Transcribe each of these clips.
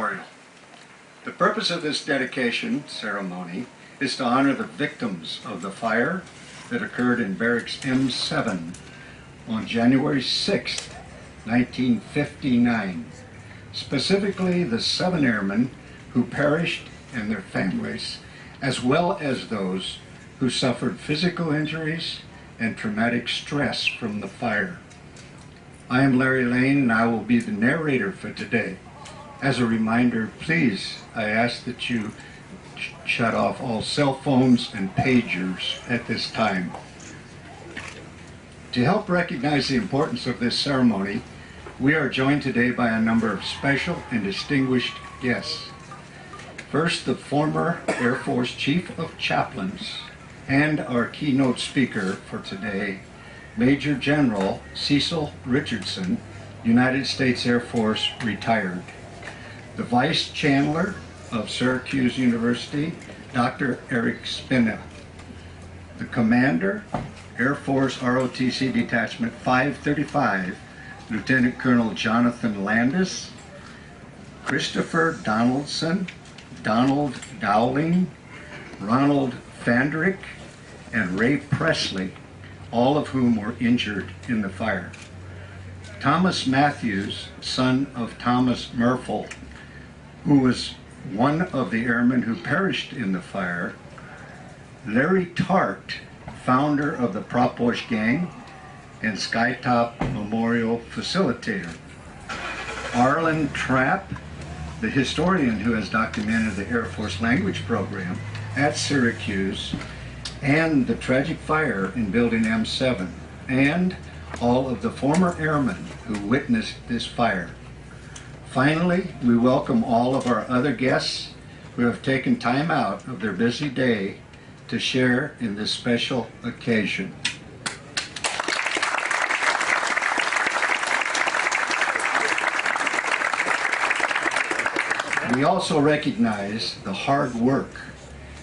memorial. The purpose of this dedication ceremony is to honor the victims of the fire that occurred in Barracks M7 on January 6, 1959. Specifically, the 7 airmen who perished and their families, as well as those who suffered physical injuries and traumatic stress from the fire. I am Larry Lane, and I will be the narrator for today. As a reminder, please, I ask that you shut off all cell phones and pagers at this time. To help recognize the importance of this ceremony, we are joined today by a number of special and distinguished guests. First, the former Air Force Chief of Chaplains and our keynote speaker for today, Major General Cecil Richardson, United States Air Force, retired. The Vice Chancellor of Syracuse University, Dr. Eric Spina. The Commander, Air Force ROTC Detachment 535, Lieutenant Colonel Jonathan Landis, Christopher Donaldson, Donald Dowling, Ronald Fandrick, and Ray Presley, all of whom were injured in the fire. Thomas Matthews, son of Thomas Murphy, who was one of the airmen who perished in the fire. Larry Tart, founder of the Prop Wash Gang and Skytop Memorial Facilitator. Arlen Trapp, the historian who has documented the Air Force language program at Syracuse and the tragic fire in Building M7, and all of the former airmen who witnessed this fire. Finally, we welcome all of our other guests who have taken time out of their busy day to share in this special occasion. We also recognize the hard work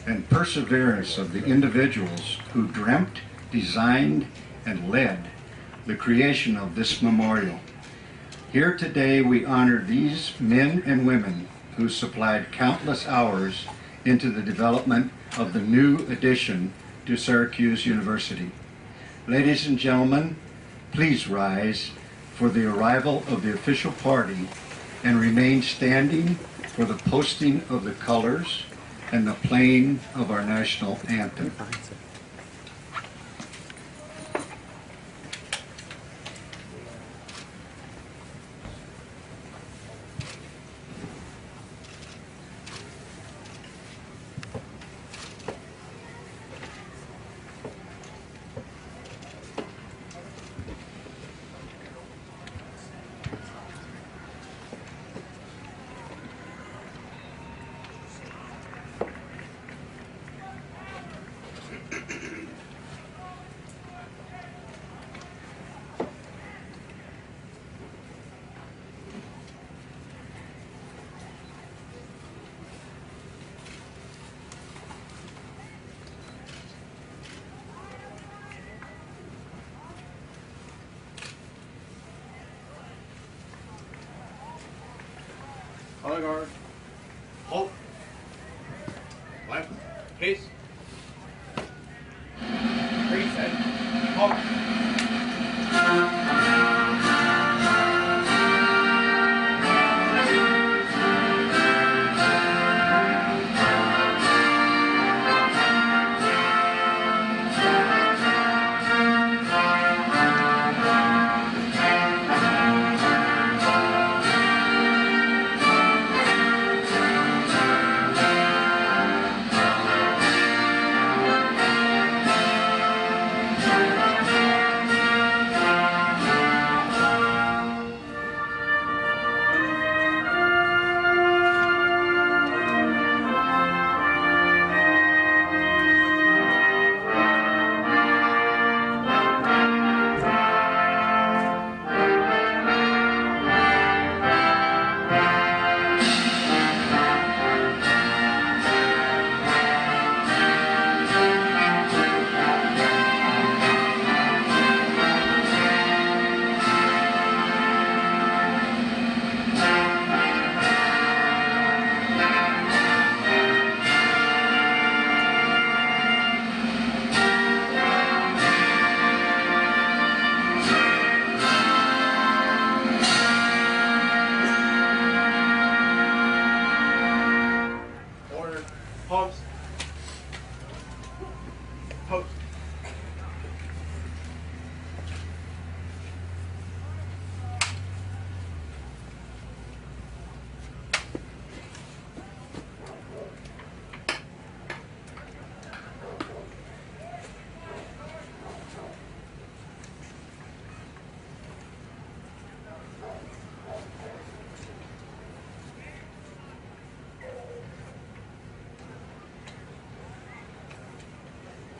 and perseverance of the individuals who dreamt, designed, and led the creation of this memorial. Here today we honor these men and women who supplied countless hours into the development of the new addition to Syracuse University. Ladies and gentlemen, please rise for the arrival of the official party and remain standing for the posting of the colors and the playing of our national anthem. Color guard. Halt. Left. Case. Reset. Halt.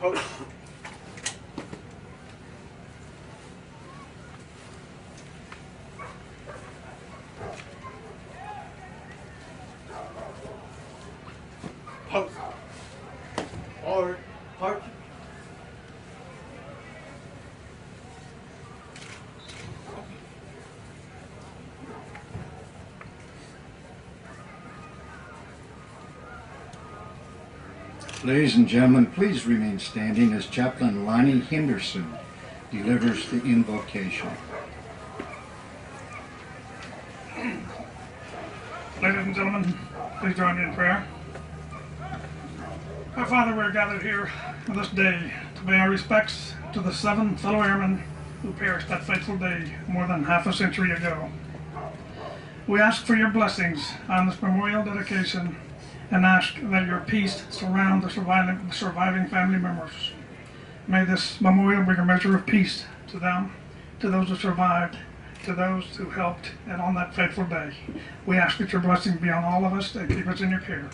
Post. Post. Forward. March. Ladies and gentlemen, please remain standing as Chaplain Lonnie Henderson delivers the invocation. Ladies and gentlemen, please join me in prayer. Our Father, we're gathered here on this day to pay our respects to the 7 fellow airmen who perished that fateful day more than half a century ago. We ask for your blessings on this memorial dedication and ask that your peace surround the surviving family members. May this memorial bring a measure of peace to them, to those who survived, to those who helped, and on that fateful day. We ask that your blessing be on all of us and keep us in your care.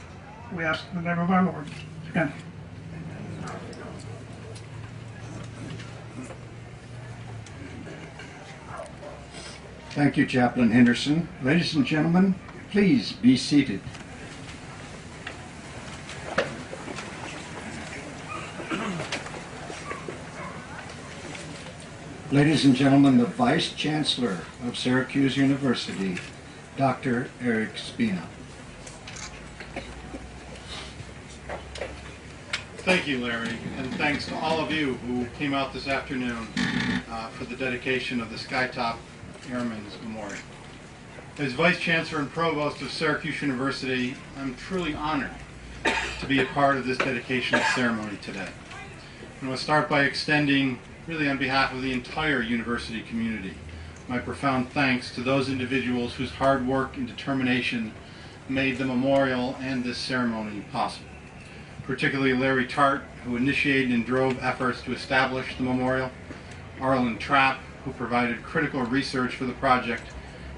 We ask in the name of our Lord. Amen. Thank you, Chaplain Henderson. Ladies and gentlemen, please be seated. Ladies and gentlemen, the Vice Chancellor of Syracuse University, Dr. Eric Spina. Thank you, Larry, and thanks to all of you who came out this afternoon for the dedication of the Skytop Airmen's Memorial. As Vice Chancellor and Provost of Syracuse University, I'm truly honored to be a part of this dedication ceremony today. I want to start by extending, really on behalf of the entire university community, my profound thanks to those individuals whose hard work and determination made the memorial and this ceremony possible. Particularly Larry Tart, who initiated and drove efforts to establish the memorial, Arlen Trapp, who provided critical research for the project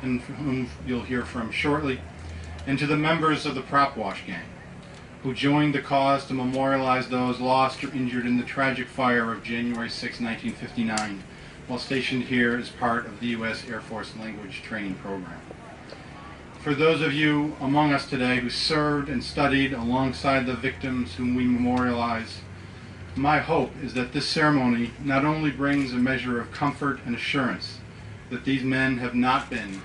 and whom you'll hear from shortly, and to the members of the Prop Wash Gang, who joined the cause to memorialize those lost or injured in the tragic fire of January 6, 1959, while stationed here as part of the U.S. Air Force Language Training Program. For those of you among us today who served and studied alongside the victims whom we memorialize, my hope is that this ceremony not only brings a measure of comfort and assurance that these men have not been,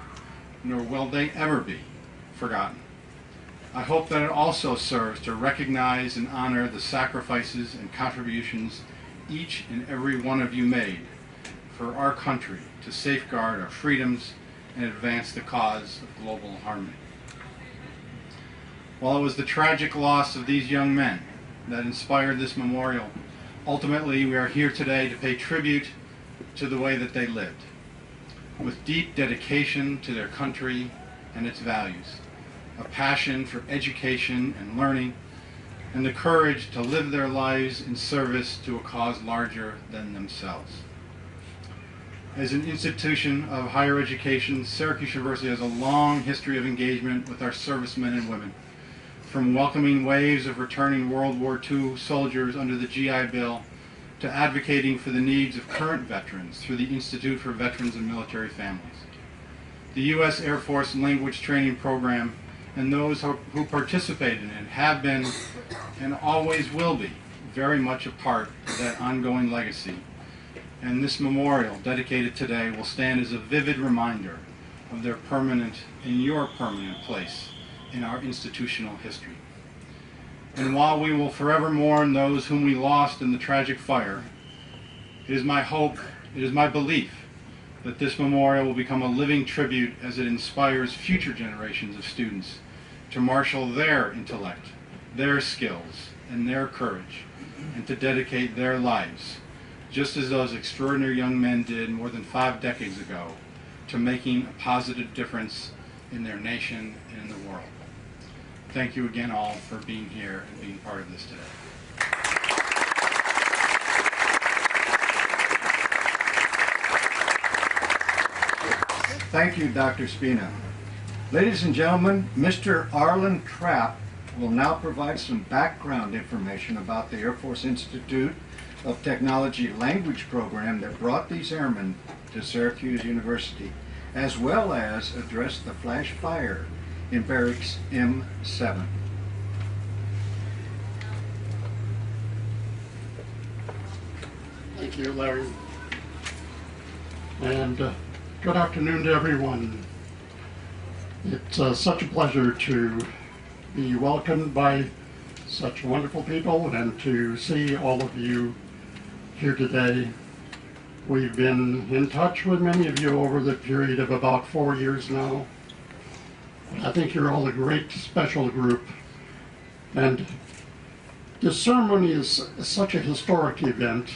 nor will they ever be, forgotten. I hope that it also serves to recognize and honor the sacrifices and contributions each and every one of you made for our country to safeguard our freedoms and advance the cause of global harmony. While it was the tragic loss of these young men that inspired this memorial, ultimately we are here today to pay tribute to the way that they lived, with deep dedication to their country and its values, a passion for education and learning, and the courage to live their lives in service to a cause larger than themselves. As an institution of higher education, Syracuse University has a long history of engagement with our servicemen and women, from welcoming waves of returning World War II soldiers under the GI Bill to advocating for the needs of current veterans through the Institute for Veterans and Military Families. The U.S. Air Force Language Training Program and those who participate in it have been and always will be very much a part of that ongoing legacy. And this memorial dedicated today will stand as a vivid reminder of their permanent and your permanent place in our institutional history. And while we will forever mourn those whom we lost in the tragic fire, it is my hope, it is my belief that this memorial will become a living tribute as it inspires future generations of students to marshal their intellect, their skills, and their courage, and to dedicate their lives, just as those extraordinary young men did more than 5 decades ago, to making a positive difference in their nation and in the world. Thank you again all for being here and being part of this today. Thank you, Dr. Spina. Ladies and gentlemen, Mr. Arlen Trapp will now provide some background information about the Air Force Institute of Technology language program that brought these airmen to Syracuse University, as well as addressed the flash fire in Barracks M7. Thank you, Larry. And good afternoon to everyone. It's such a pleasure to be welcomed by such wonderful people and to see all of you here today. We've been in touch with many of you over the period of about 4 years now. I think you're all a great special group. And this ceremony is such a historic event.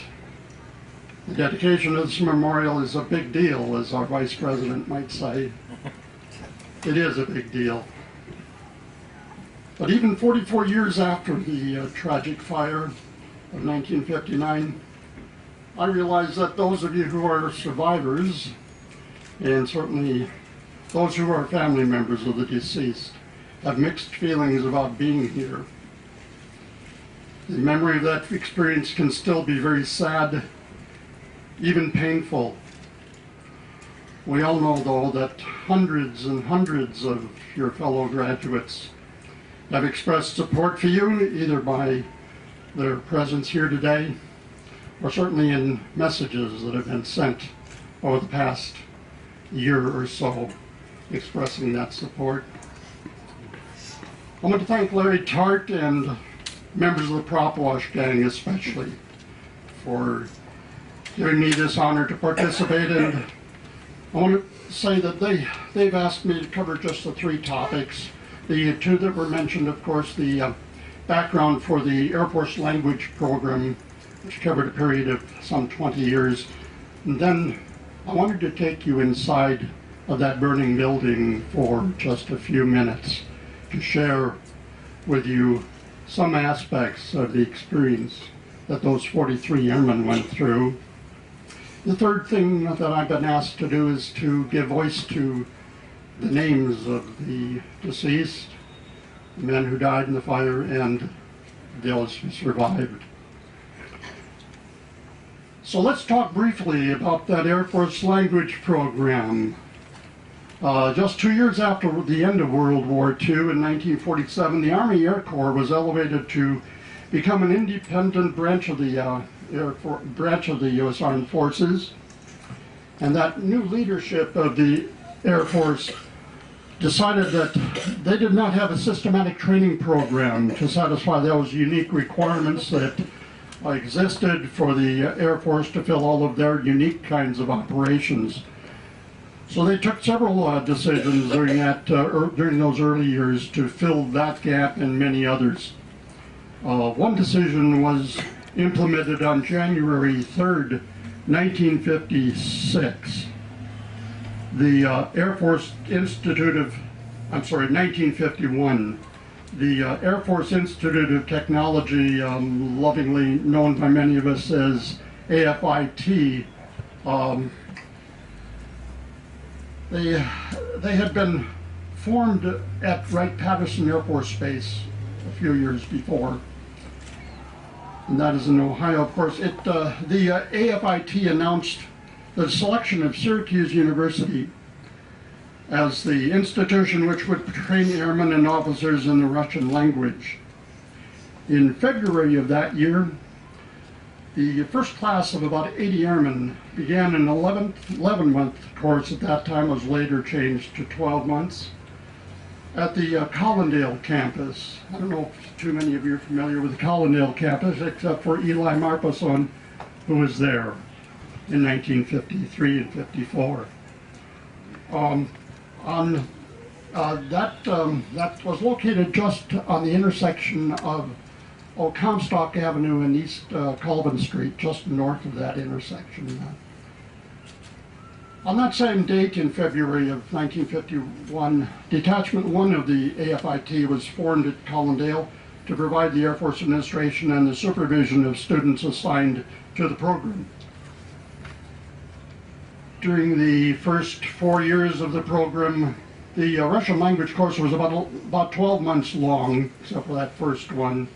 The dedication of this memorial is a big deal, as our Vice President might say. It is a big deal. But even 44 years after the tragic fire of 1959, I realize that those of you who are survivors, and certainly those who are family members of the deceased, have mixed feelings about being here. The memory of that experience can still be very sad, even painful. We all know, though, that hundreds and hundreds of your fellow graduates have expressed support for you, either by their presence here today, or certainly in messages that have been sent over the past year or so, expressing that support. I want to thank Larry Tart and members of the Prop Wash gang especially for giving me this honor to participate in. I want to say that they've asked me to cover just the 3 topics. The 2 that were mentioned, of course, the background for the Air Force language program, which covered a period of some 20 years. And then I wanted to take you inside of that burning building for just a few minutes to share with you some aspects of the experience that those 43 airmen went through. The 3rd thing that I've been asked to do is to give voice to the names of the deceased, the men who died in the fire, and those who survived. So let's talk briefly about that Air Force language program. Just 2 years after the end of World War II, in 1947, the Army Air Corps was elevated to become an independent branch of the U.S. Armed Forces. And that new leadership of the Air Force decided that they did not have a systematic training program to satisfy those unique requirements that existed for the Air Force to fill all of their unique kinds of operations. So they took several decisions during those early years to fill that gap and many others. One decision was implemented on January 3rd, 1956. The Air Force Institute of, 1951. The Air Force Institute of Technology, lovingly known by many of us as AFIT, they had been formed at Wright-Patterson Air Force Base a few years before, and that is in Ohio. Of course, the AFIT announced the selection of Syracuse University as the institution which would train airmen and officers in the Russian language. In February of that year, the first class of about 80 airmen began an 11-month course. At that time was later changed to 12 months at the Collindale campus. I don't know if too many of you are familiar with the Collindale campus, except for Eli Marpason, who was there in 1953 and 54. That was located just on the intersection of Comstock Avenue and East Colvin Street, just north of that intersection. On that same date in February of 1951, Detachment 1 of the AFIT was formed at Collindale to provide the Air Force administration and the supervision of students assigned to the program. During the first 4 years of the program, the Russian language course was about 12 months long, except for that first one.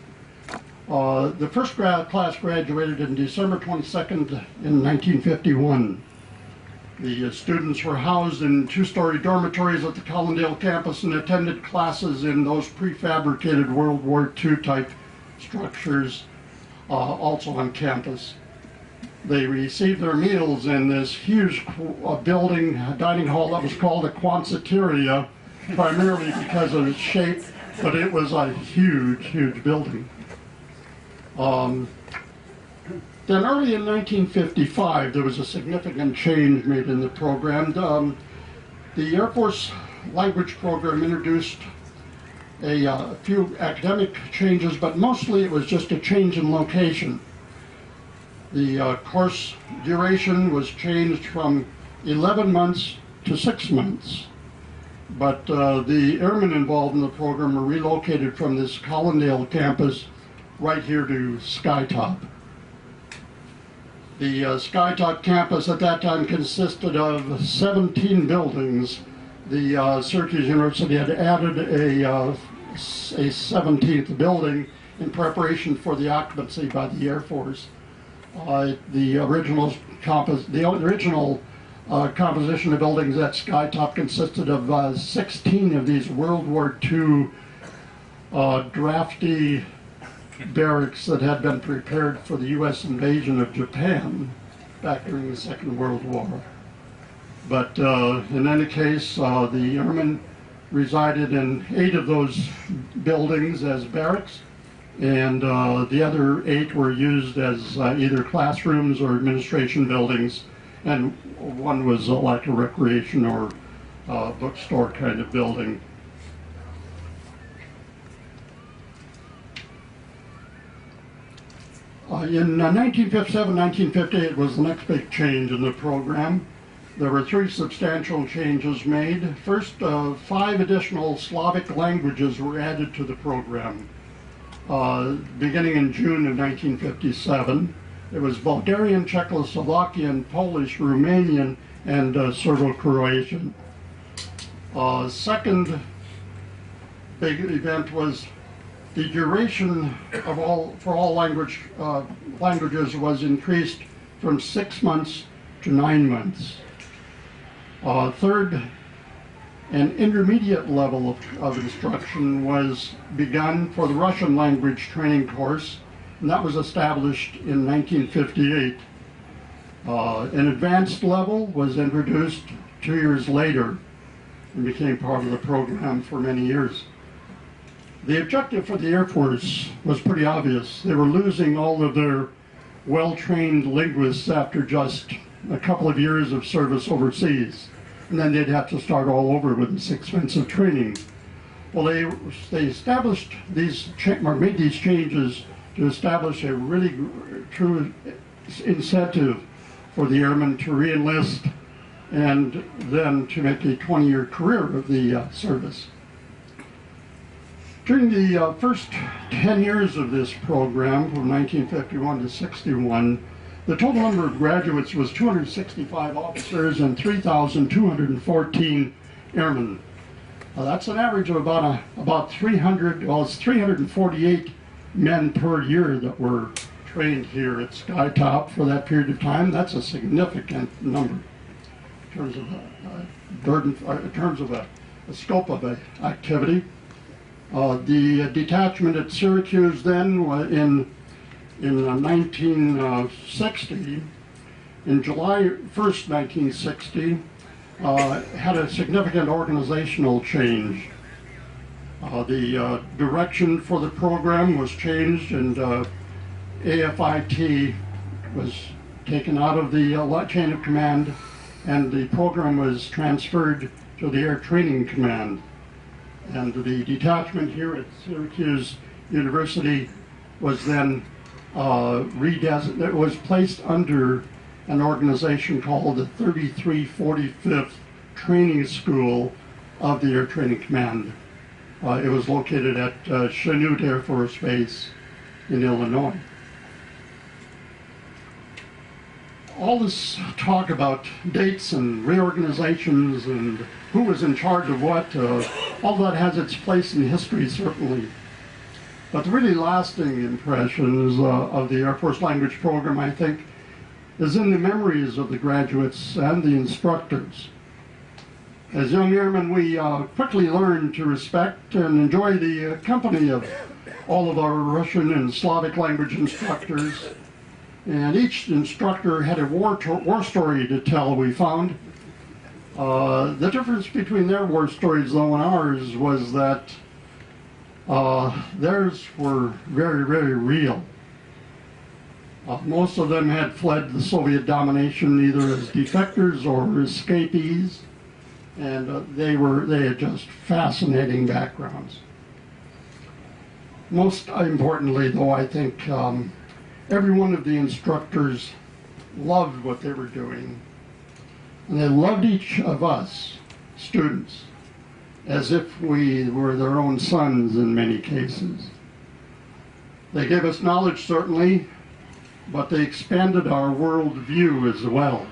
The first class graduated in December 22nd in 1951. The students were housed in two-story dormitories at the Collindale campus and attended classes in those prefabricated World War II type structures also on campus. They received their meals in this huge building, dining hall that was called a Quonsetteria, primarily because of its shape, but it was a huge, huge building. Then early in 1955, there was a significant change made in the program. The Air Force language program introduced a few academic changes, but mostly it was just a change in location. The course duration was changed from 11 months to 6 months. But the airmen involved in the program were relocated from this Collindale campus right here to Skytop. The Skytop campus at that time consisted of 17 buildings. The Syracuse University had added a 17th building in preparation for the occupancy by the Air Force. The original composition of buildings at Skytop consisted of 16 of these World War II drafty barracks that had been prepared for the U.S. invasion of Japan back during the Second World War. But in any case, the airmen resided in 8 of those buildings as barracks, and the other 8 were used as either classrooms or administration buildings, and one was like a recreation or bookstore kind of building. In 1957-1958 was the next big change in the program. There were 3 substantial changes made. First, 5 additional Slavic languages were added to the program. Beginning in June of 1957. It was Bulgarian, Czechoslovakian, Polish, Romanian, and Serbo-Croatian. Second big event was the duration of for all languages was increased from 6 months to 9 months. Third, an intermediate level of instruction was begun for the Russian language training course, and that was established in 1958. An advanced level was introduced 2 years later and became part of the program for many years. The objective for the Air Force was pretty obvious. They were losing all of their well-trained linguists after just a couple of years of service overseas, and then they'd have to start all over with this expensive training. Well, they established made these changes to establish a really true incentive for the airmen to re-enlist and then to make a 20-year career of the service. During the first 10 years of this program, from 1951 to 61, the total number of graduates was 265 officers and 3,214 airmen. That's an average of about 348 men per year that were trained here at Skytop for that period of time. That's a significant number in terms of burden, in terms of a scope of the activity. The detachment at Syracuse then, in 1960, in July 1st, 1960, had a significant organizational change. The direction for the program was changed, and AFIT was taken out of the chain of command, and the program was transferred to the Air Training Command. And the detachment here at Syracuse University was then it was placed under an organization called the 3345th Training School of the Air Training Command. It was located at Chanute Air Force Base in Illinois. All this talk about dates and reorganizations and who was in charge of what, all that has its place in history, certainly. But the really lasting impressions of the Air Force language program, I think, is in the memories of the graduates and the instructors. As young airmen, we quickly learned to respect and enjoy the company of all of our Russian and Slavic language instructors. And each instructor had a war story to tell, we found. The difference between their war stories, though, and ours was that theirs were very, very real. Most of them had fled the Soviet domination either as defectors or escapees, and they had just fascinating backgrounds. Most importantly, though, I think every one of the instructors loved what they were doing, and they loved each of us, students, as if we were their own sons in many cases. They gave us knowledge, certainly, but they expanded our worldview as well.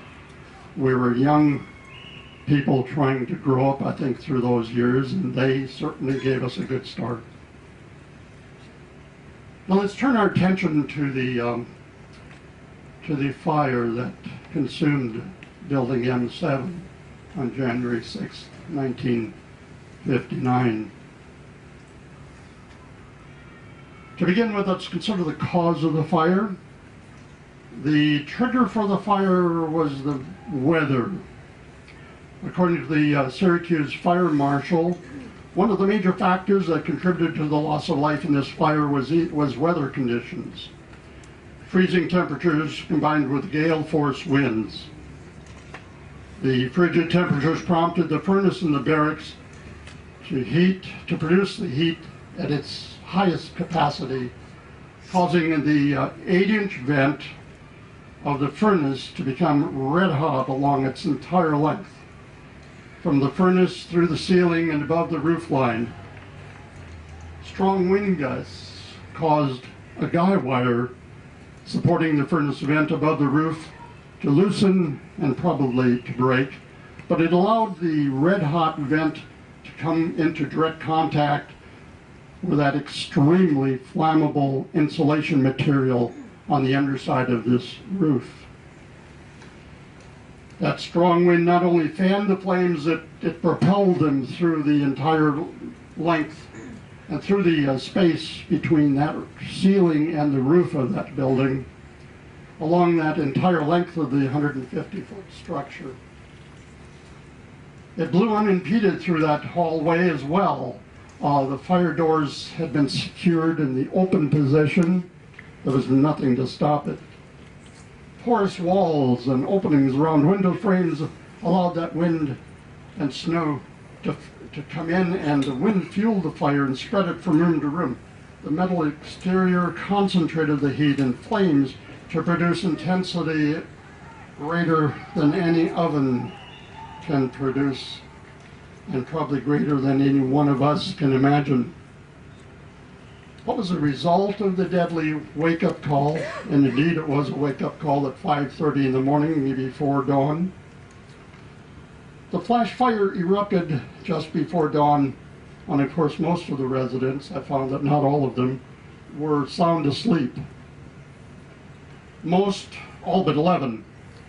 We were young people trying to grow up, I think, through those years, and they certainly gave us a good start. Now let's turn our attention to the fire that consumed Building M7 on January 6, 1959. To begin with, let's consider the cause of the fire. The trigger for the fire was the weather. According to the Syracuse Fire Marshal, one of the major factors that contributed to the loss of life in this fire was weather conditions. Freezing temperatures combined with gale force winds. The frigid temperatures prompted the furnace in the barracks to produce the heat at its highest capacity, causing the 8-inch vent of the furnace to become red hot along its entire length, from the furnace through the ceiling and above the roof line. Strong wind gusts caused a guy wire supporting the furnace vent above the roof to loosen and probably to break, but it allowed the red hot vent to come into direct contact with that extremely flammable insulation material on the underside of this roof. That strong wind not only fanned the flames, it propelled them through the entire length and through the space between that ceiling and the roof of that building, along that entire length of the 150-foot structure. It blew unimpeded through that hallway as well. The fire doors had been secured in the open position. There was nothing to stop it. Porous walls and openings around window frames allowed that wind and snow to come in, and the wind fueled the fire and spread it from room to room. The metal exterior concentrated the heat in flames to produce intensity greater than any oven can produce, and probably greater than any one of us can imagine. What was the result of the deadly wake-up call? And indeed it was a wake-up call at 5:30 in the morning, before dawn. The flash fire erupted just before dawn, and of course most of the residents, I found that not all of them, were sound asleep. Most, all but 11,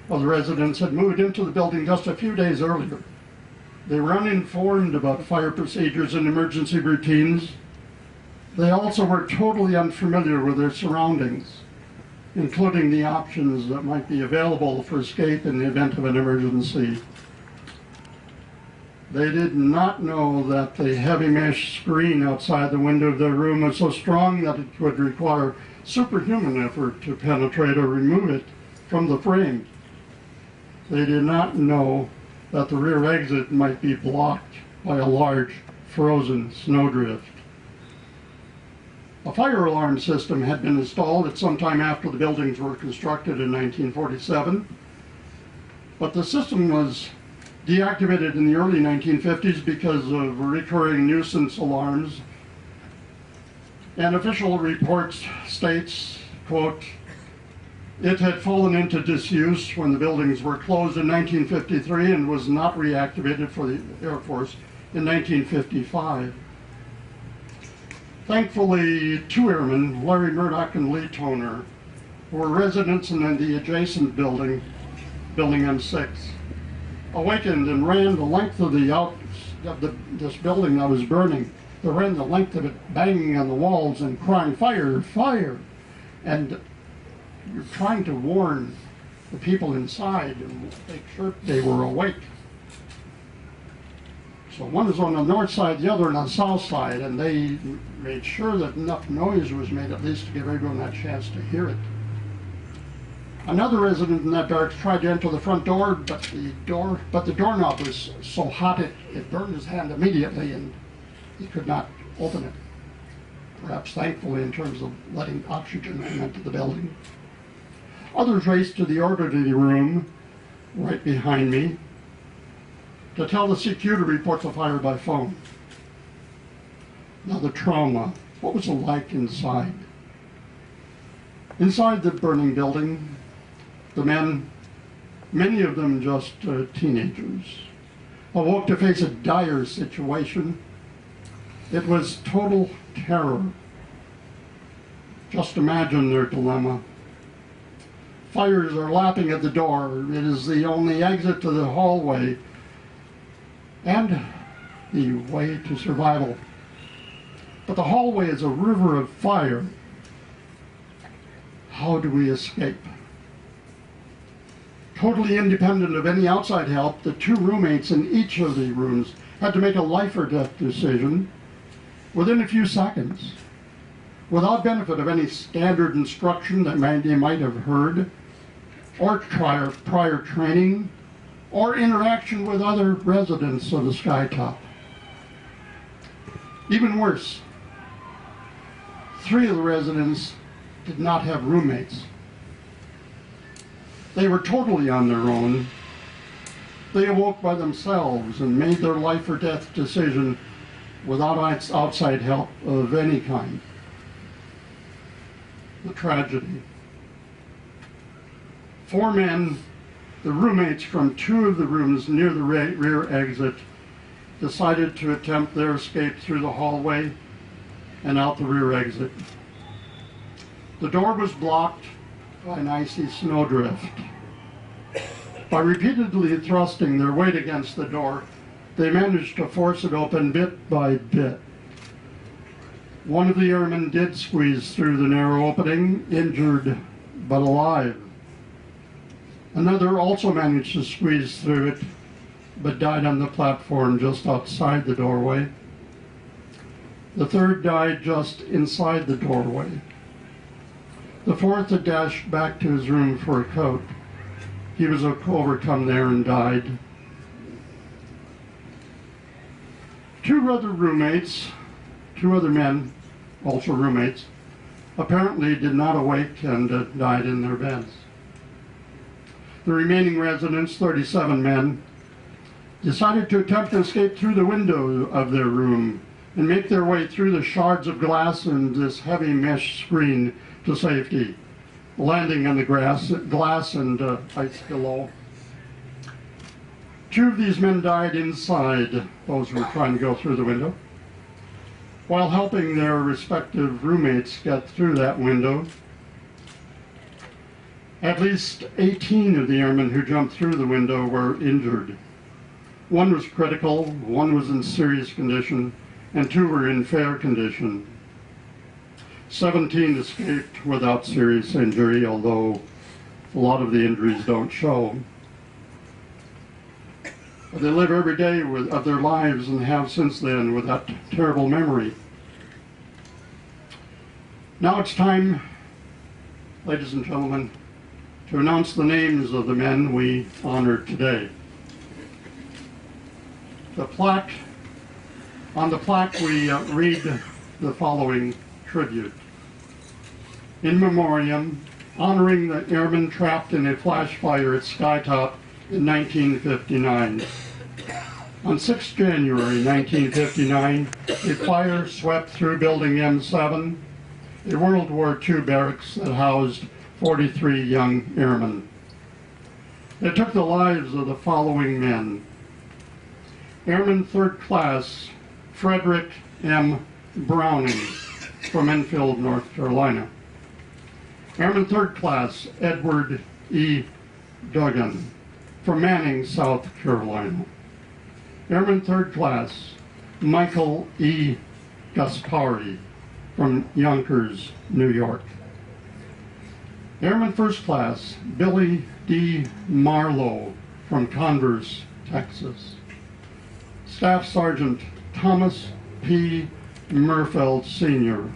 of the residents had moved into the building just a few days earlier. They were uninformed about fire procedures and emergency routines. They also were totally unfamiliar with their surroundings, including the options that might be available for escape in the event of an emergency. They did not know that the heavy mesh screen outside the window of their room was so strong that it would require superhuman effort to penetrate or remove it from the frame. They did not know that the rear exit might be blocked by a large frozen snowdrift. A fire alarm system had been installed at some time after the buildings were constructed in 1947, but the system was deactivated in the early 1950s because of recurring nuisance alarms. And official reports states, quote, it had fallen into disuse when the buildings were closed in 1953 and was not reactivated for the Air Force in 1955. Thankfully, two airmen, Larry Murdoch and Lee Toner, who were residents in the adjacent building, Building M6, awakened and ran the length of this building that was burning. They ran the length of it, banging on the walls and crying, "Fire, fire!" And you're trying to warn the people inside and make sure they were awake. So one is on the north side, the other on the south side, and they made sure that enough noise was made at least to give everyone that chance to hear it. Another resident in that barracks tried to enter the front door, but the doorknob was so hot it burned his hand immediately, and he could not open it. Perhaps thankfully in terms of letting oxygen come into the building. Others raced to the orderly room right behind me to tell the CQ to report the fire by phone. Now the trauma, what was it like inside? Inside the burning building, the men, many of them just teenagers, awoke to face a dire situation. It was total terror. Just imagine their dilemma. Fires are lapping at the door. It is the only exit to the hallway and the way to survival. But the hallway is a river of fire. How do we escape? Totally independent of any outside help, the two roommates in each of the rooms had to make a life or death decision within a few seconds, without benefit of any standard instruction that they might have heard, or prior training, or interaction with other residents of the Skytop. Even worse, 3 of the residents did not have roommates. They were totally on their own. They awoke by themselves and made their life or death decision without outside help of any kind. The tragedy. 4 men, the roommates from 2 of the rooms near the rear exit, decided to attempt their escape through the hallway and out the rear exit. The door was blocked by an icy snowdrift. By repeatedly thrusting their weight against the door, they managed to force it open bit by bit. One of the airmen did squeeze through the narrow opening, injured but alive. Another also managed to squeeze through it, but died on the platform just outside the doorway. The third died just inside the doorway. The fourth had dashed back to his room for a coat. He was overcome there and died. 2 other roommates, 2 other men, also roommates, apparently did not awake and died in their beds. The remaining residents, 37 men, decided to attempt to escape through the window of their room and make their way through the shards of glass and this heavy mesh screen to safety, landing on the glass and ice below. 2 of these men died inside, those who were trying to go through the window, while helping their respective roommates get through that window. At least 18 of the airmen who jumped through the window were injured. 1 was critical, 1 was in serious condition, and 2 were in fair condition. 17 escaped without serious injury, although a lot of the injuries don't show. But they live every day of their lives and have since then with that terrible memory. Now it's time, ladies and gentlemen, to announce the names of the men we honor today. On the plaque we read the following tribute. In memoriam, honoring the airmen trapped in a flash fire at Skytop in 1959. On 6 January 1959, a fire swept through Building M7, a World War II barracks that housed 43 young airmen. It took the lives of the following men. Airman 3rd Class Frederick M. Browning, from Enfield, North Carolina. Airman Third Class Edward E. Duggan from Manning, South Carolina. Airman Third Class Michael E. Gaspari from Yonkers, New York. Airman First Class Billy D. Marlowe from Converse, Texas. Staff Sergeant Thomas P. Murfeld Sr.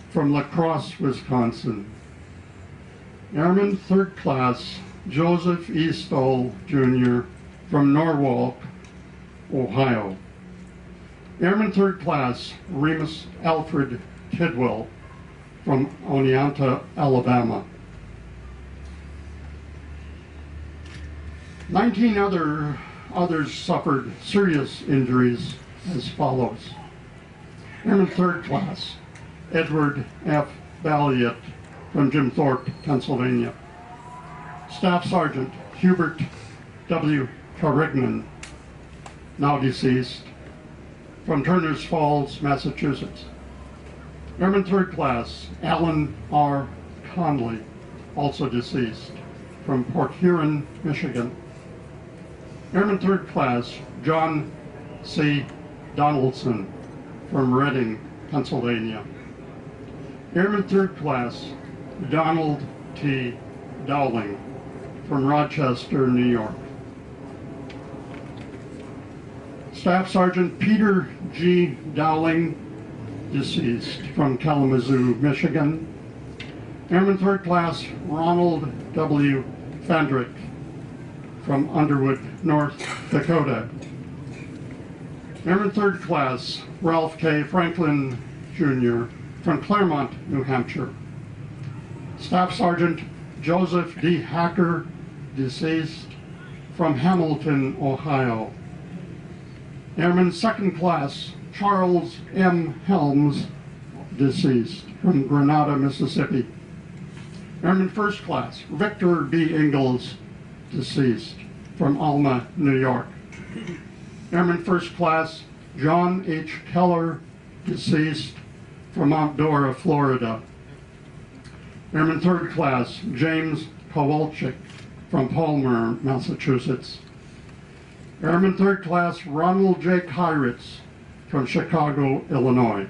from La Crosse, Wisconsin. Airman Third Class Joseph E. Stoll Jr. from Norwalk, Ohio. Airman Third Class Remus Alfred Tidwell from Oneonta, Alabama. 19 others suffered serious injuries as follows. Airman Third Class Edward F. Balliet from Jim Thorpe, Pennsylvania. Staff Sergeant Hubert W. Carignan, now deceased, from Turners Falls, Massachusetts. Airman Third Class Alan R. Conley, also deceased, from Port Huron, Michigan. Airman Third Class John C. Donaldson from Reading, Pennsylvania. Airman Third Class Donald T. Dowling from Rochester, New York. Staff Sergeant Peter G. Dowling, deceased, from Kalamazoo, Michigan. Airman Third Class Ronald W. Fendrick from Underwood, North Dakota. Airman Third Class Ralph K. Franklin, Jr. from Claremont, New Hampshire. Staff Sergeant Joseph D. Hacker, deceased, from Hamilton, Ohio. Airman Second Class Charles M. Helms, deceased, from Grenada, Mississippi. Airman First Class Victor B. Ingalls, deceased, from Alma, New York. Airman First Class John H. Keller, deceased, from Mount Dora, Florida. Airman Third Class James Kowalczyk from Palmer, Massachusetts. Airman Third Class Ronald J. Kyritz from Chicago, Illinois.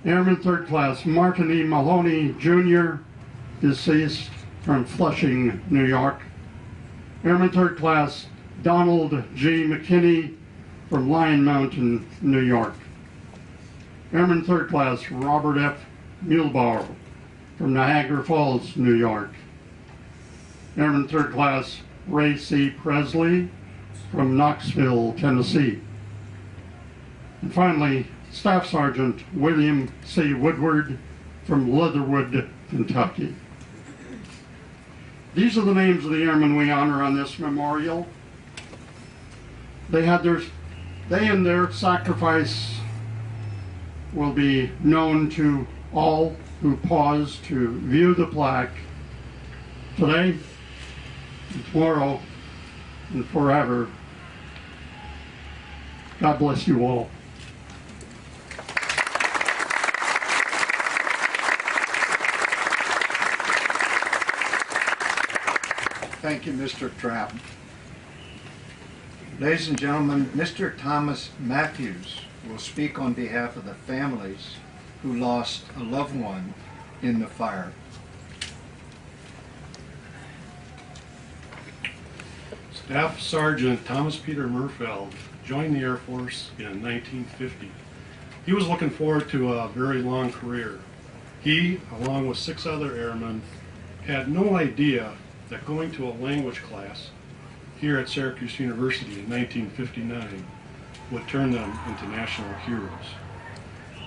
Airman Third Class Martin E. Maloney, Jr., deceased, from Flushing, New York. Airman Third Class Donald G. McKinney from Lion Mountain, New York. Airman Third Class Robert F. Muehlbauer from Niagara Falls, New York. Airman Third Class Ray C. Presley from Knoxville, Tennessee. And finally, Staff Sergeant William C. Woodward from Leatherwood, Kentucky. These are the names of the airmen we honor on this memorial. They and their sacrifice will be known to all who pause to view the plaque today, and tomorrow, and forever. God bless you all. Thank you, Mr. Trapp. Ladies and gentlemen, Mr. Thomas Matthews will speak on behalf of the families who lost a loved one in the fire. Staff Sergeant Thomas Peter Murfeld joined the Air Force in 1950. He was looking forward to a very long career. He, along with 6 other airmen, had no idea that going to a language class here at Syracuse University in 1959 would turn them into national heroes.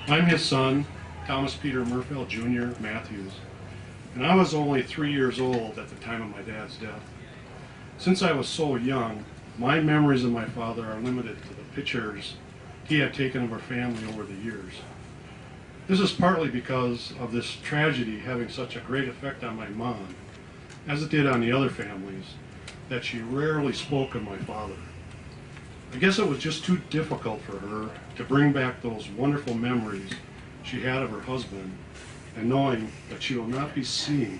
I'm his son, Thomas Peter Murfeld Jr. Matthews, and I was only 3 years old at the time of my dad's death. Since I was so young, my memories of my father are limited to the pictures he had taken of our family over the years. This is partly because of this tragedy having such a great effect on my mom, as it did on the other families, that she rarely spoke of my father. I guess it was just too difficult for her to bring back those wonderful memories she had of her husband, and knowing that she will not be seeing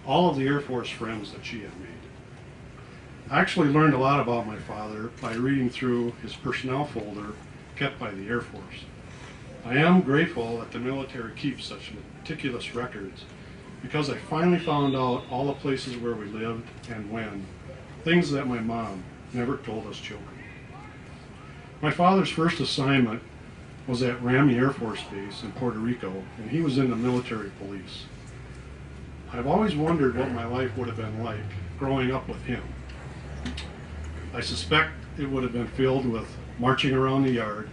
all of the Air Force friends that she had made. I actually learned a lot about my father by reading through his personnel folder kept by the Air Force. I am grateful that the military keeps such meticulous records, because I finally found out all the places where we lived and when, things that my mom never told us children. My father's first assignment was at Ramey Air Force Base in Puerto Rico, and he was in the military police. I've always wondered what my life would have been like growing up with him. I suspect it would have been filled with marching around the yard,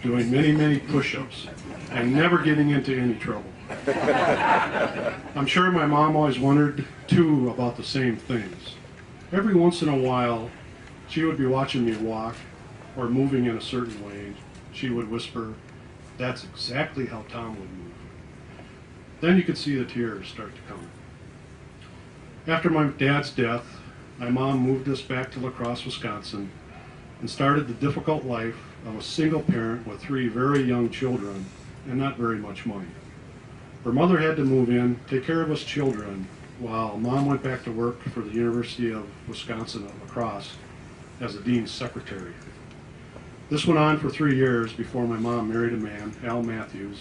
doing many, many push-ups, and never getting into any trouble. I'm sure my mom always wondered, too, about the same things. Every once in a while, she would be watching me walk or moving in a certain way. She would whisper, "That's exactly how Tom would move." Then you could see the tears start to come. After my dad's death, my mom moved us back to La Crosse, Wisconsin, and started the difficult life of a single parent with 3 very young children and not very much money. Her mother had to move in, take care of us children, while Mom went back to work for the University of Wisconsin at La Crosse as the dean's secretary. This went on for 3 years before my mom married a man, Al Matthews,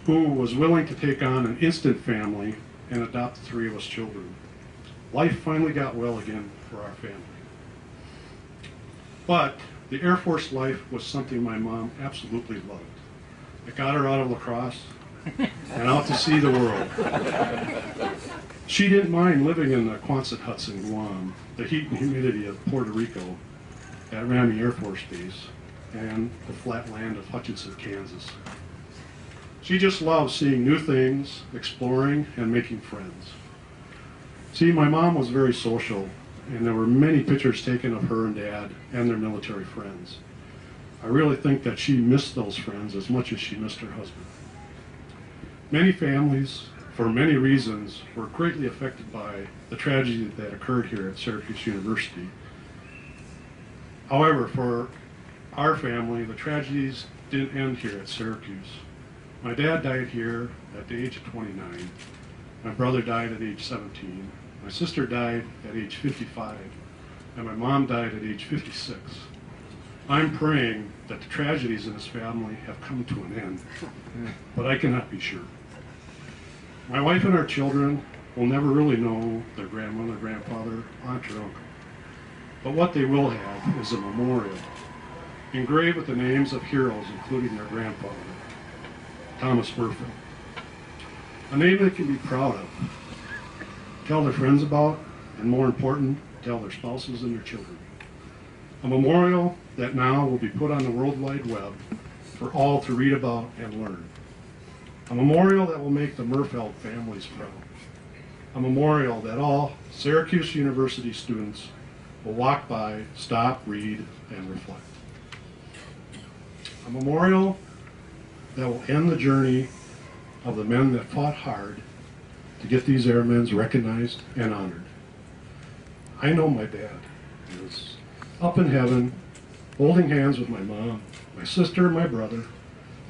who was willing to take on an instant family and adopt the 3 of us children. Life finally got well again for our family. But the Air Force life was something my mom absolutely loved. It got her out of La Crosse and out to see the world. She didn't mind living in the Quonset huts in Guam, the heat and humidity of Puerto Rico, at Ramey Air Force Base, and the flat land of Hutchinson, Kansas. She just loved seeing new things, exploring, and making friends. See, my mom was very social, and there were many pictures taken of her and Dad and their military friends. I really think that she missed those friends as much as she missed her husband. Many families, for many reasons, were greatly affected by the tragedy that occurred here at Syracuse University. However, for our family, the tragedies didn't end here at Syracuse. My dad died here at the age of 29. My brother died at age 17. My sister died at age 55. And my mom died at age 56. I'm praying that the tragedies in this family have come to an end, but I cannot be sure. My wife and our children will never really know their grandmother, grandfather, aunt, or uncle. But what they will have is a memorial engraved with the names of heroes, including their grandfather, Thomas Murphy. A name they can be proud of, tell their friends about, and more important, tell their spouses and their children. A memorial that now will be put on the World Wide Web for all to read about and learn. A memorial that will make the Murfeld families proud. A memorial that all Syracuse University students will walk by, stop, read, and reflect. A memorial that will end the journey of the men that fought hard to get these airmen recognized and honored. I know my dad is up in heaven, holding hands with my mom, my sister, and my brother,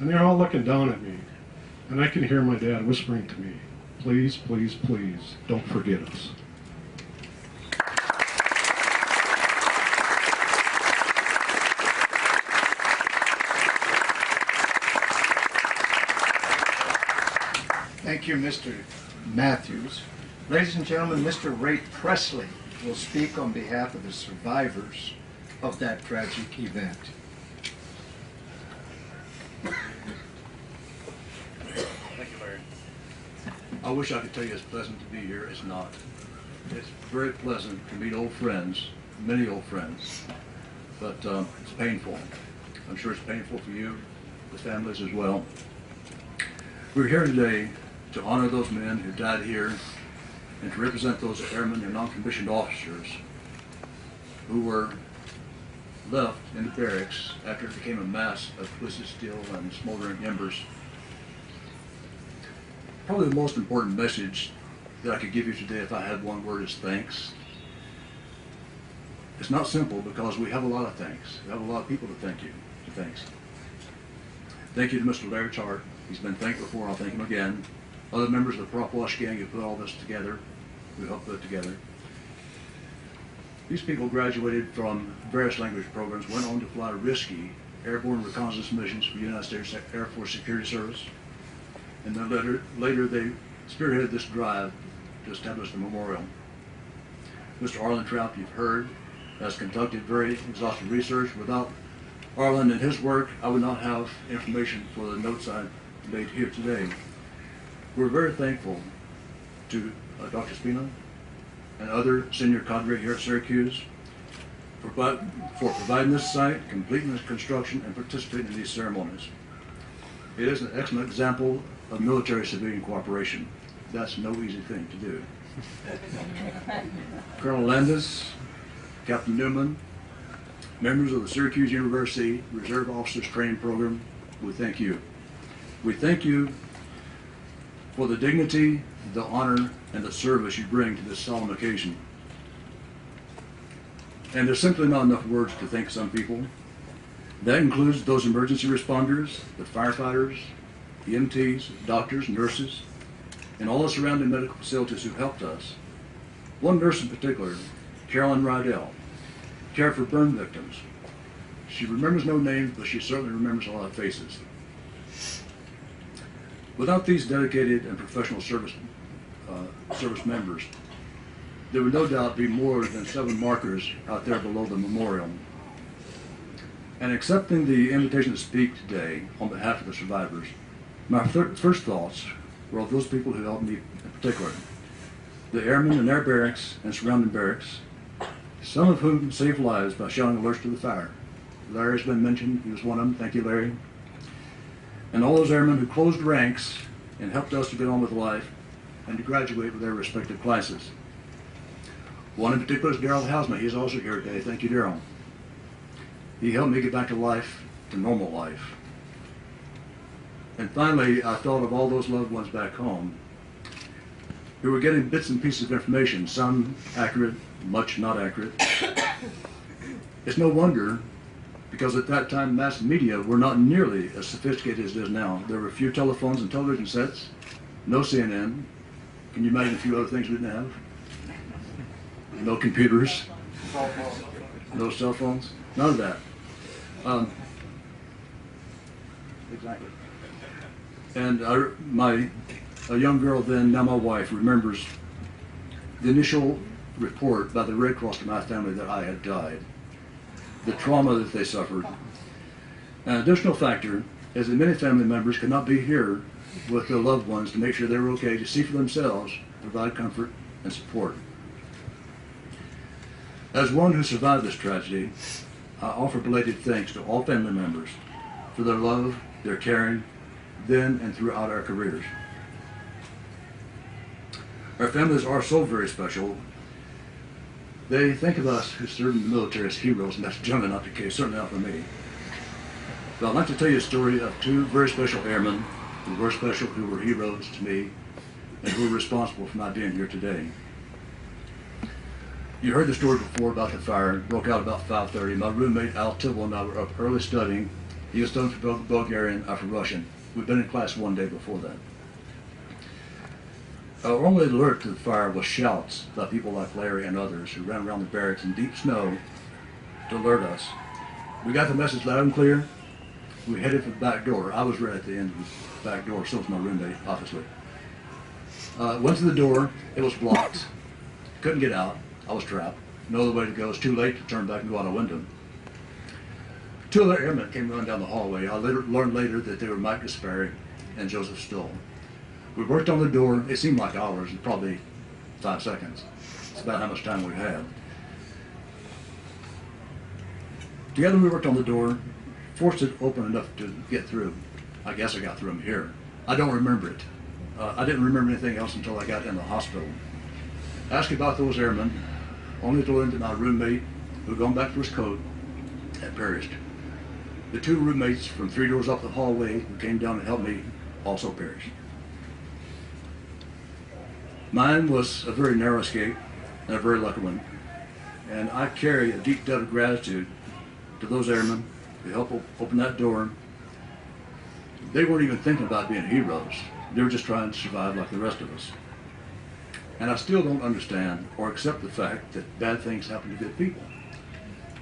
and they're all looking down at me. And I can hear my dad whispering to me, "Please, please, please, don't forget us." Thank you, Mr. Matthews. Ladies and gentlemen, Mr. Ray Presley will speak on behalf of the survivors of that tragic event. Thank you, Larry. I wish I could tell you it's pleasant to be here. It's not. It's very pleasant to meet old friends, many old friends, but it's painful. I'm sure it's painful for you, the families as well. We're here today to honor those men who died here and to represent those airmen and non-commissioned officers who were left in the barracks after it became a mass of twisted steel and smoldering embers. Probably the most important message that I could give you today, if I had one word, is thanks. It's not simple because we have a lot of thanks. We have a lot of people to thank you. Thanks. Thank you to Mr. Larry Tart, He's been thanked before, I'll thank him again. Other members of the prop wash gang who put all this together, who helped put it together. These people graduated from various language programs, went on to fly risky airborne reconnaissance missions for the United States Air Force Security Service, and then later they spearheaded this drive to establish the memorial. Mr. Arlen Trout, you've heard, has conducted very exhaustive research. Without Arlen and his work, I would not have information for the notes I made here today. We're very thankful to Dr. Spina and other senior cadre here at Syracuse for providing this site, completing this construction, and participating in these ceremonies. It is an excellent example of military-civilian cooperation. That's no easy thing to do. Colonel Landis, Captain Newman, members of the Syracuse University Reserve Officers Training Program, we thank you. We thank you for the dignity, the honor, and the service you bring to this solemn occasion. And there's simply not enough words to thank some people. That includes those emergency responders, the firefighters, EMTs, doctors, nurses, and all the surrounding medical facilities who helped us. One nurse in particular, Carolyn Rydell, cared for burn victims. She remembers no names, but she certainly remembers a lot of faces. Without these dedicated and professional service members, there would no doubt be more than 7 markers out there below the memorial. And accepting the invitation to speak today on behalf of the survivors, my first thoughts were of those people who helped me in particular. The airmen in their barracks and surrounding barracks, some of whom saved lives by shouting alerts to the fire. Larry's been mentioned, he was one of them, thank you Larry. And all those airmen who closed ranks and helped us to get on with life and to graduate with their respective classes. One in particular is Daryl Hausman. He's also here today. Thank you, Daryl. He helped me get back to life, to normal life. And finally, I thought of all those loved ones back home who were getting bits and pieces of information, some accurate, much not accurate. It's no wonder, because at that time mass media were not nearly as sophisticated as it is now. There were few telephones and television sets, no CNN. Can you imagine a few other things we didn't have? No computers, no cell phones, none of that. Exactly. And a young girl then, now my wife, remembers the initial report by the Red Cross to my family that I had died, the trauma that they suffered. An additional factor is that many family members could not be here with their loved ones to make sure they were okay, to see for themselves, provide comfort and support. As one who survived this tragedy, I offer belated thanks to all family members for their love, their caring, then and throughout our careers. Our families are so very special. They think of us who serve in the military as heroes, and that's generally not the case, certainly not for me. But I'd like to tell you a story of 2 very special airmen who were special, who were heroes to me, and who were responsible for my being here today. You heard the story before about the fire. It broke out about 5:30. My roommate Al Tibble and I were up early studying. He was studying for Bulgarian, I for Russian. We'd been in class one day before that. Our only alert to the fire was shouts by people like Larry and others who ran around the barracks in deep snow to alert us. We got the message loud and clear. We headed for the back door. I was right at the end of the back door, so was my roommate, obviously. Went to the door. It was blocked. Couldn't get out. I was trapped. No other way to go. It was too late to turn back and go out a window. 2 other airmen came running down the hallway. I learned later that they were Mike Gaspari and Joseph Stoll. We worked on the door. It seemed like hours, probably 5 seconds. It's about how much time we had. Together we worked on the door, forced it open enough to get through. I guess I got through them here. I don't remember it. I didn't remember anything else until I got in the hospital. Asked about those airmen, only to learn that my roommate, who had gone back for his coat, had perished. The 2 roommates from 3 doors up the hallway who came down to help me also perished. Mine was a very narrow escape and a very lucky one. And I carry a deep debt of gratitude to those airmen who helped open that door They weren't even thinking about being heroes. They were just trying to survive like the rest of us. And I still don't understand or accept the fact that bad things happen to good people.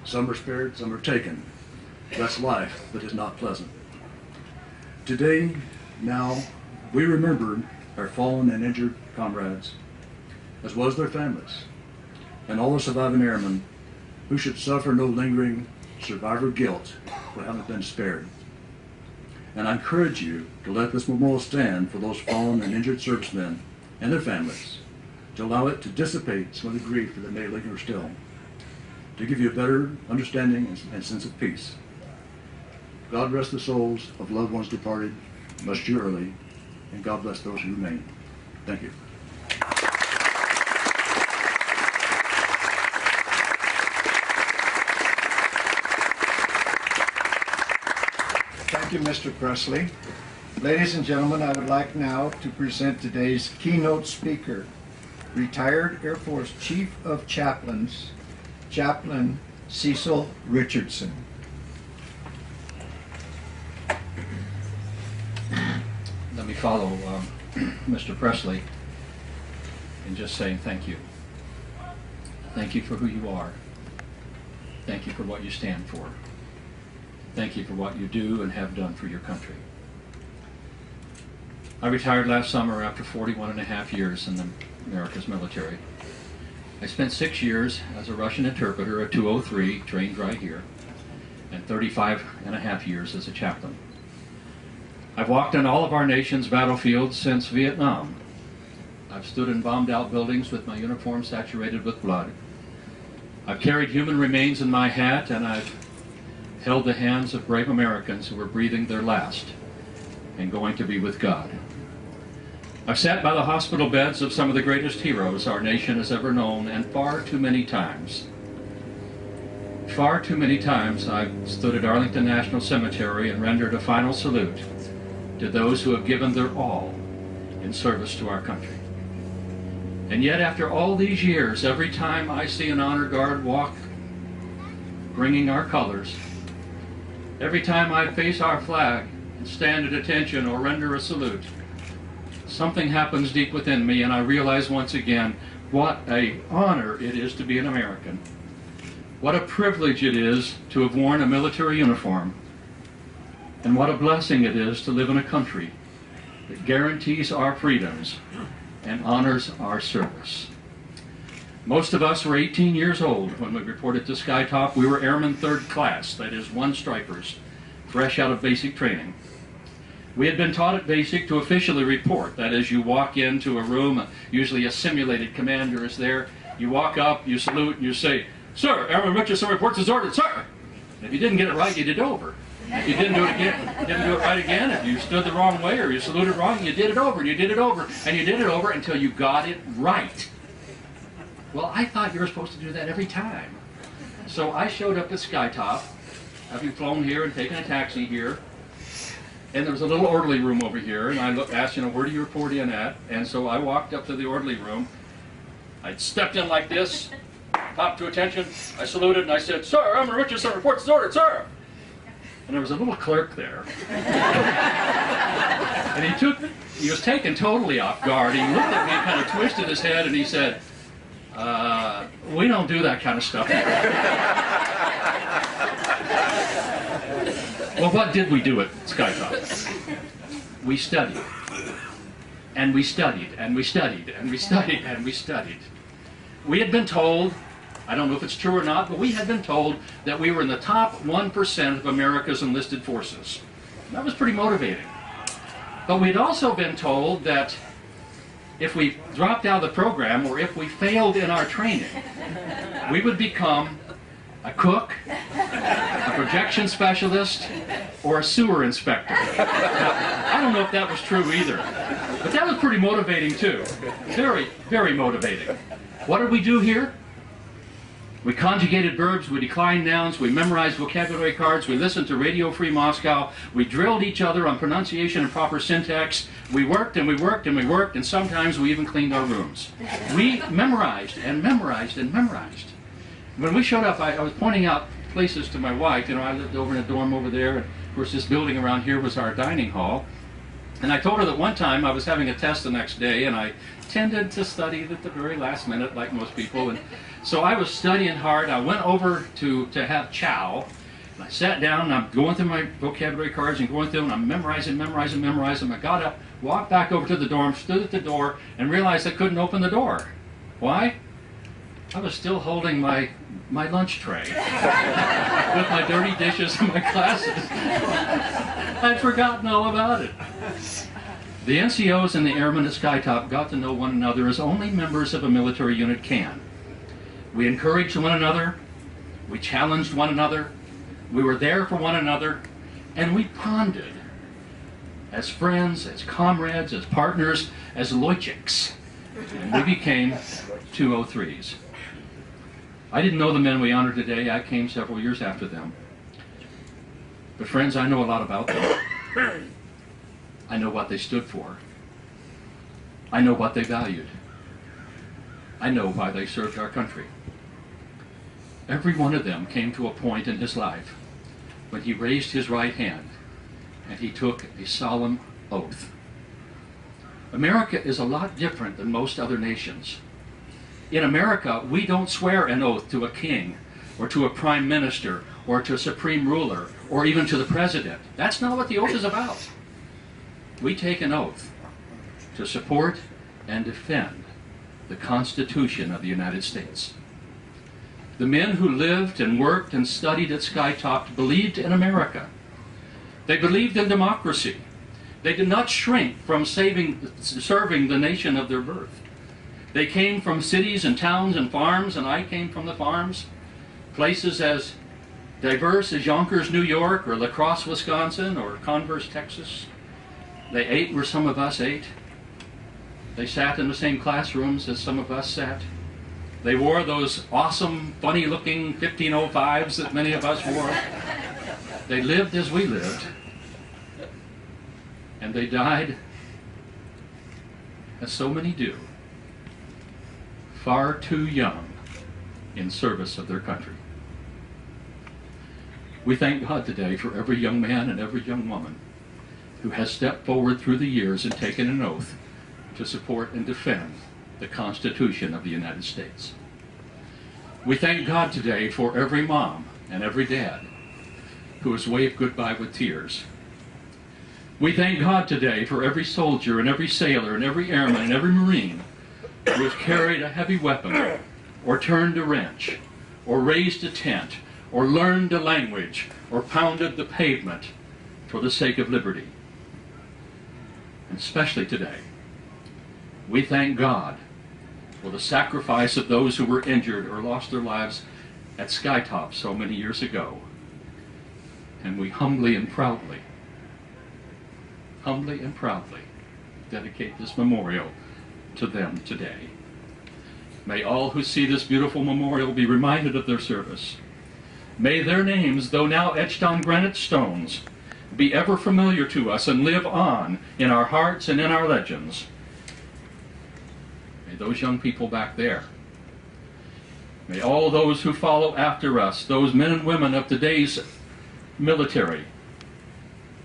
Some are spared, some are taken. That's life, but it's not pleasant. Today, now, we remember our fallen and injured comrades, as well as their families, and all the surviving airmen who should suffer no lingering survivor guilt for having been spared. And I encourage you to let this memorial stand for those fallen and injured servicemen and their families, to allow it to dissipate some of the grief that may linger still, to give you a better understanding and sense of peace. God rest the souls of loved ones departed much too early, and God bless those who remain. Thank you. Thank you, Mr. Presley. Ladies and gentlemen, I would like now to present today's keynote speaker, retired Air Force Chief of Chaplains, Chaplain Cecil Richardson. Let me follow Mr. Presley in just saying thank you. Thank you for who you are. Thank you for what you stand for. Thank you for what you do and have done for your country. I retired last summer after 41 and a half years in America's military. I spent 6 years as a Russian interpreter at 203, trained right here, and 35 and a half years as a chaplain. I've walked on all of our nation's battlefields since Vietnam. I've stood in bombed-out buildings with my uniform saturated with blood. I've carried human remains in my hat, and I've held the hands of brave Americans who were breathing their last and going to be with God. I've sat by the hospital beds of some of the greatest heroes our nation has ever known, and far too many times I've stood at Arlington National Cemetery and rendered a final salute to those who have given their all in service to our country. And yet, after all these years, every time I see an honor guard walk bringing our colors, every time I face our flag and stand at attention or render a salute, something happens deep within me, and I realize once again what an honor it is to be an American. What a privilege it is to have worn a military uniform, and what a blessing it is to live in a country that guarantees our freedoms and honors our service. Most of us were 18 years old when we reported to Skytop. We were Airmen 3rd Class, that is, 1 stripers, fresh out of basic training. We had been taught at basic to officially report. That is, you walk into a room, usually a simulated commander is there, you walk up, you salute, and you say, "Sir, Airman Richardson reports as ordered, sir." And if you didn't get it right, you did it over. If you didn't do it again, didn't do it right again, if you stood the wrong way or you saluted wrong, you did it over, and you did it over, and you did it over until you got it right. Well, I thought you were supposed to do that every time. So I showed up at Skytop, having flown here and taken a taxi here, and there was a little orderly room over here, and I asked, where do you report in at? And so I walked up to the orderly room. I stepped in like this, popped to attention, I saluted, and I said, "Sir, Airman Richardson reports as ordered, sir." And there was a little clerk there. And he was taken totally off guard. He looked at me, kind of twisted his head, and he said, "We don't do that kind of stuff." Well, what did we do at Skytop? We studied. And we studied, and we studied, and we studied, and we studied. We had been told, I don't know if it's true or not, but we had been told that we were in the top 1% of America's enlisted forces. That was pretty motivating. But we'd also been told that if we dropped out of the program, or if we failed in our training, we would become a cook, a projection specialist, or a sewer inspector. Now, I don't know if that was true either, but that was pretty motivating too. Very, very motivating. What did we do here? We conjugated verbs, we declined nouns, we memorized vocabulary cards, we listened to Radio Free Moscow, we drilled each other on pronunciation and proper syntax, we worked and we worked and we worked, and sometimes we even cleaned our rooms. We memorized and memorized and memorized. When we showed up, I was pointing out places to my wife. You know, I lived over in a dorm over there, and of course this building around here was our dining hall. And I told her that one time I was having a test the next day, and I tended to study at the very last minute, like most people. And so I was studying hard. I went over to have chow, and I sat down, and I'm going through my vocabulary cards and going through them, and I'm memorizing. I got up, walked back over to the dorm, stood at the door, and realized I couldn't open the door. Why? I was still holding my lunch tray with my dirty dishes and my glasses. I'd forgotten all about it. The NCOs and the airmen at Skytop got to know one another as only members of a military unit can. We encouraged one another, we challenged one another, we were there for one another, and we bonded as friends, as comrades, as partners, as Lojicks. And we became 203s. I didn't know the men we honor today. I came several years after them. But friends, I know a lot about them. I know what they stood for. I know what they valued. I know why they served our country. Every one of them came to a point in his life when he raised his right hand and he took a solemn oath. America is a lot different than most other nations. In America, we don't swear an oath to a king or to a prime minister or to a supreme ruler or even to the president. That's not what the oath is about. We take an oath to support and defend the Constitution of the United States. The men who lived and worked and studied at Skytop believed in America. They believed in democracy. They did not shrink from serving the nation of their birth. They came from cities and towns and farms, and I came from the farms. Places as diverse as Yonkers, New York, or La Crosse, Wisconsin, or Converse, Texas. They ate where some of us ate. They sat in the same classrooms as some of us sat. They wore those awesome, funny-looking 1505s that many of us wore. They lived as we lived. And they died, as so many do, far too young in service of their country. We thank God today for every young man and every young woman who has stepped forward through the years and taken an oath to support and defend the Constitution of the United States. We thank God today for every mom and every dad who has waved goodbye with tears. We thank God today for every soldier and every sailor and every airman and every Marine who has carried a heavy weapon, or turned a wrench, or raised a tent, or learned a language, or pounded the pavement for the sake of liberty. And especially today, we thank God for the sacrifice of those who were injured or lost their lives at Skytop so many years ago. And we humbly and proudly dedicate this memorial to them today. May all who see this beautiful memorial be reminded of their service. May their names, though now etched on granite stones, be ever familiar to us and live on in our hearts and in our legends. May those young people back there, may all those who follow after us, those men and women of today's military,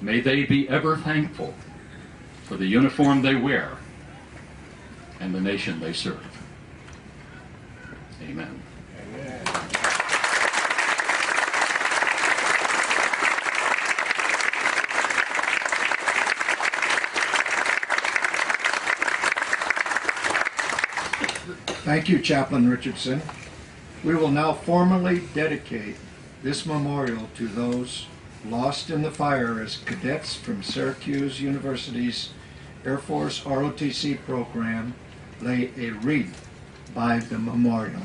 may they be ever thankful for the uniform they wear and the nation they serve. Amen. Thank you, Chaplain Richardson. We will now formally dedicate this memorial to those lost in the fire as cadets from Syracuse University's Air Force ROTC program lay a wreath by the memorial.